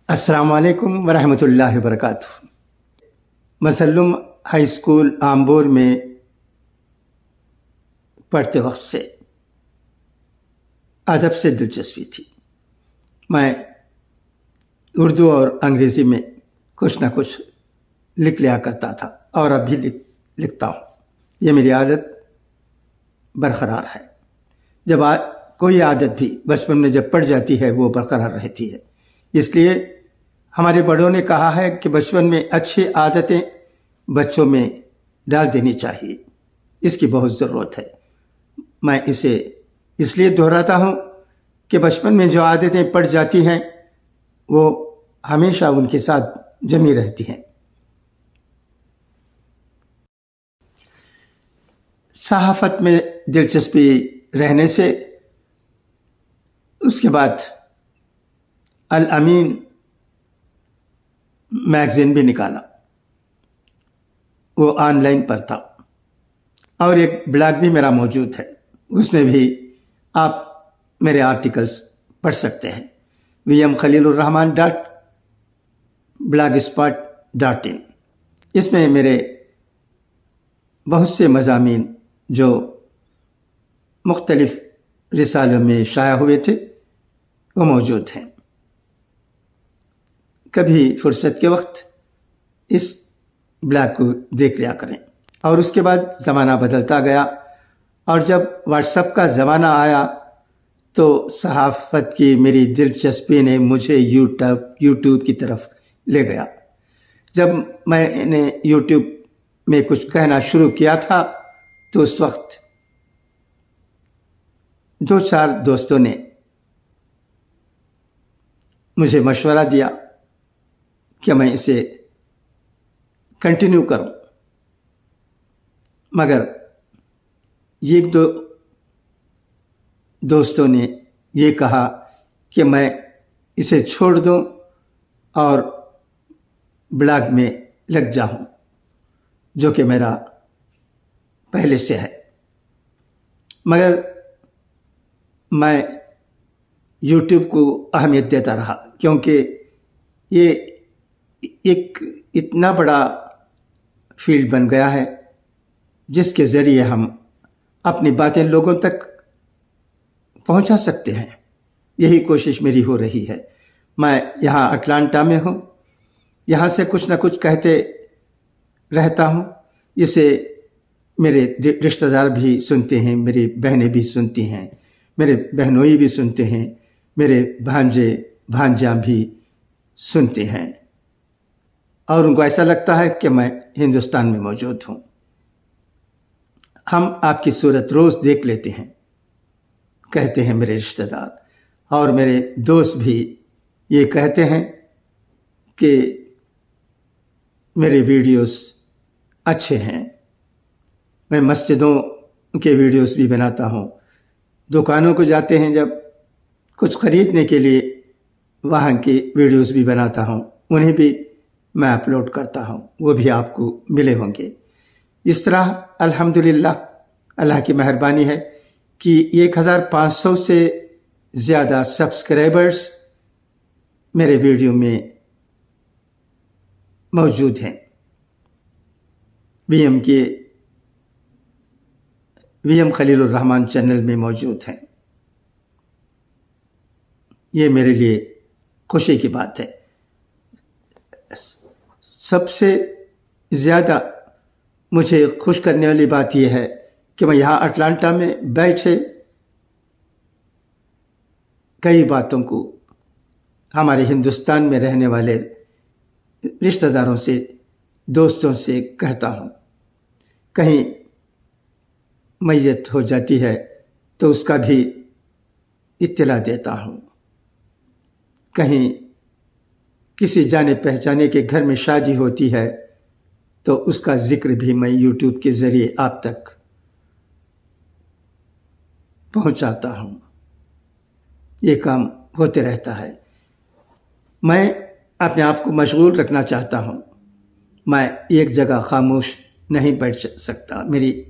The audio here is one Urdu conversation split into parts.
السلام علیکم ورحمۃ اللہ وبرکاتہ۔ مسلم ہائی اسکول آمبور میں پڑھتے وقت سے ادب سے دلچسپی تھی۔ میں اردو اور انگریزی میں کچھ نہ کچھ لکھ لیا کرتا تھا اور اب بھی لکھتا ہوں۔ یہ میری عادت برقرار ہے۔ جب کوئی عادت بھی بچپن میں جب پڑ جاتی ہے وہ برقرار رہتی ہے۔ اس لیے ہمارے بڑوں نے کہا ہے کہ بچپن میں اچھی عادتیں بچوں میں ڈال دینی چاہیے، اس کی بہت ضرورت ہے۔ میں اسے اس لیے دہراتا ہوں کہ بچپن میں جو عادتیں پڑ جاتی ہیں وہ ہمیشہ ان کے ساتھ جمی رہتی ہیں۔ صحافت میں دلچسپی رہنے سے اس کے بعد الامین میگزین بھی نکالا، وہ آن لائن پر تھا، اور ایک بلاگ بھی میرا موجود ہے، اس میں بھی آپ میرے آرٹیکلز پڑھ سکتے ہیں۔ vmkhalilurrahman.blogspot.in۔ اس میں میرے بہت سے مضامین جو مختلف رسالوں میں شائع ہوئے تھے وہ موجود ہیں۔ کبھی فرصت کے وقت اس بلاگ کو دیکھ لیا کریں۔ اور اس کے بعد زمانہ بدلتا گیا، اور جب واٹس ایپ کا زمانہ آیا تو صحافت کی میری دلچسپی نے مجھے یوٹیوب کی طرف لے گیا۔ جب میں نے یوٹیوب میں کچھ کہنا شروع کیا تھا تو اس وقت 2-4 دوستوں نے مجھے مشورہ دیا کہ میں اسے کنٹینیو کروں، مگر ایک دو دوستوں نے یہ کہا کہ میں اسے چھوڑ دوں اور بلاگ میں لگ جاؤں، جو کہ میرا پہلے سے ہے۔ مگر میں یوٹیوب کو اہمیت دیتا رہا، کیونکہ یہ ایک اتنا بڑا فیلڈ بن گیا ہے جس کے ذریعے ہم اپنی باتیں لوگوں تک پہنچا سکتے ہیں۔ یہی کوشش میری ہو رہی ہے۔ میں یہاں اٹلانٹا میں ہوں، یہاں سے کچھ نہ کچھ کہتے رہتا ہوں۔ اسے میرے رشتہ دار بھی سنتے ہیں، میری بہنیں بھی سنتی ہیں، میرے بہنوئی بھی سنتے ہیں، میرے بھانجے بھانجا بھی سنتے ہیں، اور ان کو ایسا لگتا ہے کہ میں ہندوستان میں موجود ہوں۔ ہم آپ کی صورت روز دیکھ لیتے ہیں، کہتے ہیں میرے رشتہ دار، اور میرے دوست بھی یہ کہتے ہیں کہ میرے ویڈیوز اچھے ہیں۔ میں مسجدوں کے ویڈیوز بھی بناتا ہوں، دکانوں کو جاتے ہیں جب کچھ خریدنے کے لیے وہاں کی ویڈیوز بھی بناتا ہوں، انہیں بھی میں اپلوڈ کرتا ہوں، وہ بھی آپ کو ملے ہوں گے۔ اس طرح الحمدللہ اللہ کی مہربانی ہے کہ 1500 سے زیادہ سبسکرائبرز میرے ویڈیو میں موجود ہیں۔ وی ایم خلیل الرحمان چینل میں موجود ہیں۔ یہ میرے لیے خوشی کی بات ہے۔ سب سے زیادہ مجھے خوش کرنے والی بات یہ ہے کہ میں یہاں اٹلانٹا میں بیٹھے کئی باتوں کو ہمارے ہندوستان میں رہنے والے رشتہ داروں سے، دوستوں سے کہتا ہوں۔ کہیں میت ہو جاتی ہے تو اس کا بھی اطلاع دیتا ہوں، کہیں کسی جانے پہچانے کے گھر میں شادی ہوتی ہے تو اس کا ذکر بھی میں یوٹیوب کے ذریعے آپ تک پہنچاتا ہوں۔ یہ کام ہوتے رہتا ہے۔ میں اپنے آپ کو مشغول رکھنا چاہتا ہوں۔ میں ایک جگہ خاموش نہیں بیٹھ سکتا، میری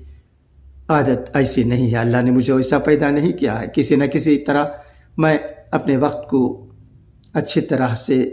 عادت ایسی نہیں ہے، اللہ نے مجھے ایسا پیدا نہیں کیا ہے۔ کسی نہ کسی طرح میں اپنے وقت کو اچھی طرح سے